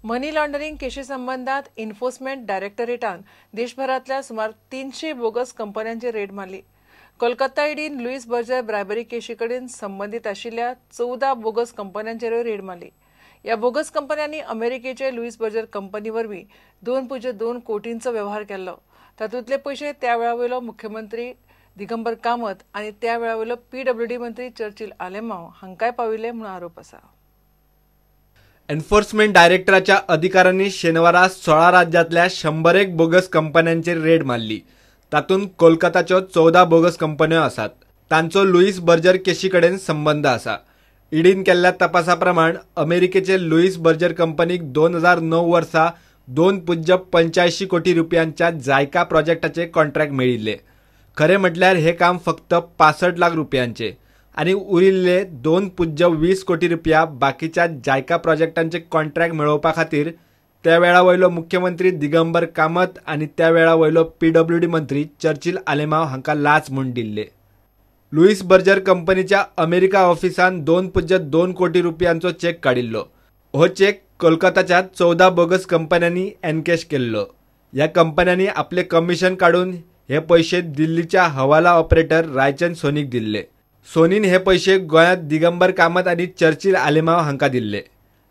मनी laundering Keshi संबंधात enforcement डायरेक्टरेटान देशभरातल्या सुमार 300 बोगस कंपन्यांची रेड मारली। कोलकाता ईडीन लुईस बर्जर ब्रायबरी केशी कडेन संबंधित आशिल्ल्या 14 बोगस कंपन्यांचेर रेड मारली। या बोगस कंपन्यांनी अमेरिकेचे लुईस बर्जर कंपनी वरवीं 2.2 कोटींचो व्यवहार केल्लो। तातूंतले पयशे त्या वेळावयलो मुख्यमंत्री दिगंबर कामत आनी त्या वेळावयलो PWD मंत्री चर्चिल आलेमांव हांकांय पाविल्ले म्हूण आरोप आसा। एन्फोर्समेंट डायरेक्टराच्या अधिकाऱ्यांनी शेनवारा 16 राज्यांतल्या 101 बोगस कंपन्यांचेर रेड मारली। तातूंत कोलकाताच्यो 14 बोगस कंपन्यो आसात। तांचो लुईस बर्जर केशी कडेन संबंध आसा। ईडीन केल्ल्या तपासा प्रमाण अमेरिकेचे लुईस बर्जर कंपनीक 2009 वर्सा 2.85 कोटी रुपयांच्या जायका प्रोजेक्टाचे कॉन्ट्रॅक्ट मेळिल्ले। खरे म्हटल्यार हे काम फक्त 65 लाख रुपयांचे आणि उरिल्ले 2.20 कोटी रुपया बाकीच्या जायका प्रोजेक्टांचे कॉन्ट्रॅक्ट मेळोवपा खातीर त्या वेळा वयलो मुख्यमंत्री दिगंबर कामत आणि त्या वेळा वयलो PWD मंत्री चर्चिल आलेमांव हांकां लाच म्हूण दिल्ले। लुईस बर्जर कंपनीच्या अमेरिका ऑफिसान 2.2 कोटी रुपयांचो चेक काडिल्लो। हो चेक कोलकाताच्या 14 बोगस कंपन्यांनी एनकॅश केल्लो। ह्या कंपन्यांनी आपले कमिशन काढून हे पैसे दिल्लीच्या हवाला ऑपरेटर रायचंद सोनीक दिल्ले। सोनीन हे पैसे गोंयांत दिगंबर कामत आणि चर्चिल आलेमांव हांकां दिल्ले।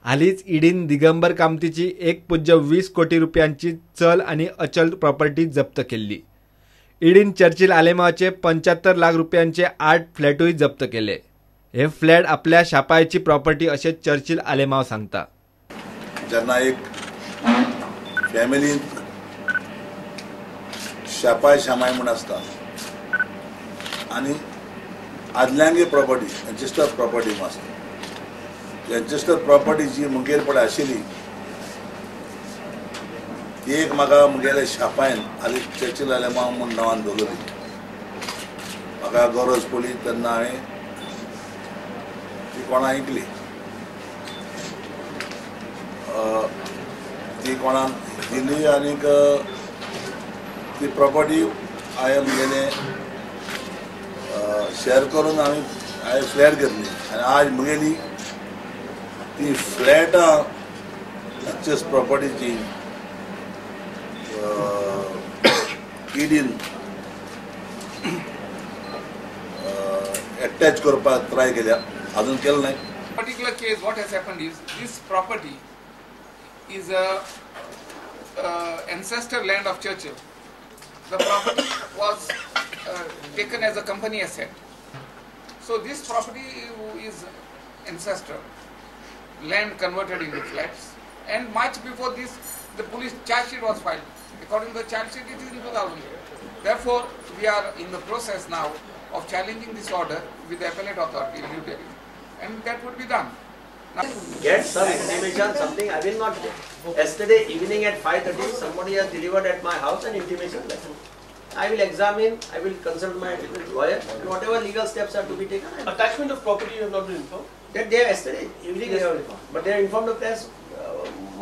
हालींच ईडीन दिगंबर कामतीची 1.20 कोटी रुपयांची चल आणि अचल प्रॉपर्टी जप्त केल्ली। ईडीन चर्चिल आलेमांवचे 75 लाख रुपयांचे 8 फ्लॅटूय जप्त केले। हे फ्लॅट आपल्या शापायची प्रॉपर्टी असे चर्चिल आलेमांव सांगता। जेन्ना एक फॅमिलींत शापाय शामाय म्हूण आसता आनी आदल्यांगे प्रॉपर्टी एन्चेस्टर प्रॉपर्टी म्हूण आसता। एन्चेस्टर प्रॉपर्टी जी मुगेर पळय आशिल्ली ती एक म्हाका मुगेल्या शापायन हालीं चर्चिल आलेमांव म्हूण नांवान दवरली। म्हाका गरज पडली तेन्ना हांवें ती कोणा ऐकली। ती कोणान दिली आनीक ती प्रॉपर्टी हांवें मुगेलें शेअर करून हांवें फ्लॅट घेतली आनी आज मुगेली ती फ्लॅटां एक्सेस प्रॉपर्टीची ईडीन अटॅच करपाक ट्राय केल्या, अजून केलं नाही। Particular case, what has happened is this property is a ancestor land of Churchill. The property was taken as a company asset. So this property is ancestral land converted into flats, and much before this the police charge sheet was filed. According to the charge sheet, it is in 2000. Therefore, we are in the process now of challenging this order with the appellate authority in New Delhi, and that would be done. Now, get some intimation, something. I will not. Yesterday evening at 5:30, somebody has delivered at my house an intimation letter. I will examine, I will consult my lawyer, and whatever legal steps are to be taken. Attachment of property you have not been informed? That day yesterday evening they have informed, but they have informed the press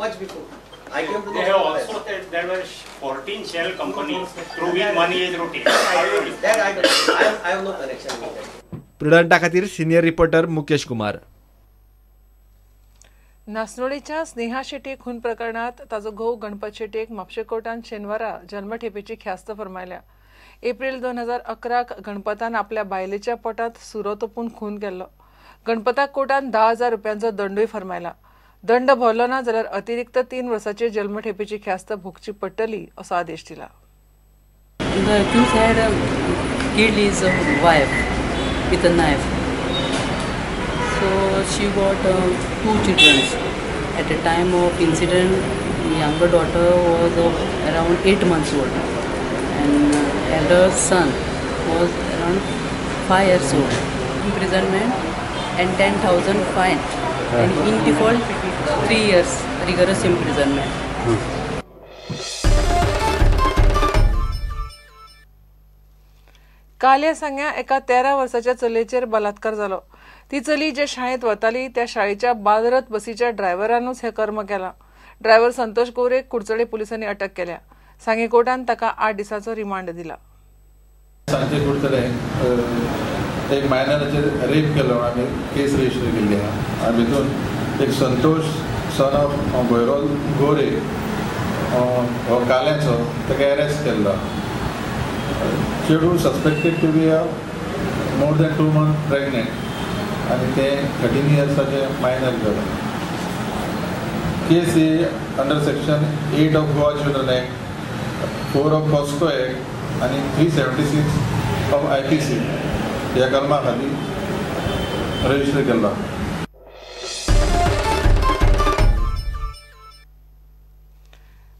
much before. I came to they have also said there were 14 shell companies through which money is routed. That I have no connection with that. प्रुडंटा खातीर senior reporter Mukesh Kumar. नासनोळेच्या Sneha Shetty खून प्रकरणात ताजो घोव गणपत शेट्टीक म्हापशे कोर्टान शेनवारा जल्मठेपेची ख्यास्त फरमायल्या। April 2011 गणपतान आपल्या बायलेच्या पोटात सुरो तोपून खून केल्लो। गणपताक कोर्टान 10,000 रुपयांचो दंडूय फरमायला। दंड भरलो ना जाल्यार अतिरिक्त 3 वर्सांची जल्मठेपेची ख्यास्त भोगची पडटली असो आदेश दिला। The accused had killed his wife with a knife. So she got 2 children. At the time of incident, younger daughter was around 8 months old, and elder son was around 5 years old. Imprisonment and 10,000 fine, and in default 3 years rigorous imprisonment. काल ह्या सांग्या एका 13 वर्साच्या चलयेचेर बलात्कार जालो। ती चली जे शाळेत वताली त्या शाळेच्या बालरथ बसीच्या ड्रायव्हरानूच हे कर्म केला। ड्रायव्हर संतोष गोरेक कुडचडे पुलिसांनी अटक केल्या। सांगे कोर्टान ताका 8 दिसांचो रिमांड दिला। सांगे कुडचडे एक मायनराचेर रेप केलो आमी केस रजिस्टर केल्ली आहा आनी भितून एक संतोष सन ऑफ भैरव गोरे हो काल्याचो ताका अरेस्ट केल्लो. चेडूं suspected to be more than 2 months pregnant आनी ते 13 yearsचे मायनर जालो. केस ही under section 8 of Goa children act, 4 of POCSO act आनी 376 of IPC ह्या कलमा खातीर रजिस्टर केल्लो.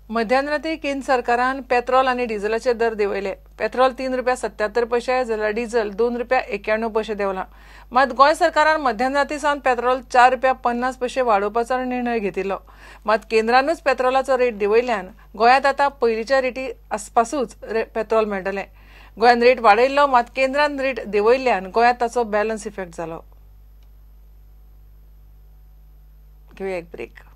मध्यानरात्री केंद्र सरकारान पेट्रोल आणि डिझेलाचे दर देंवयले. पेट्रोल ₹3.77 जाल्यार डिझेल ₹2.91 देंवला. मात गोंय सरकारान मध्यानरात्री सावन पेट्रोल ₹4.50 वाडोवपाचो निर्णय घेतिल्लो. मात केंद्रानूच पेट्रोलाचो रेट देंवयल्यान गोंयांत आतां पयलींच्या रेटी आसपासूच पेट्रोल मेळटलें. गोंयांत रेट वाडयल्लो मात केंद्रान रेट देंवयल्यान गोंयांत ताचो बॅलन्स इफेक्ट जालो. घेवया एक ब्रेक.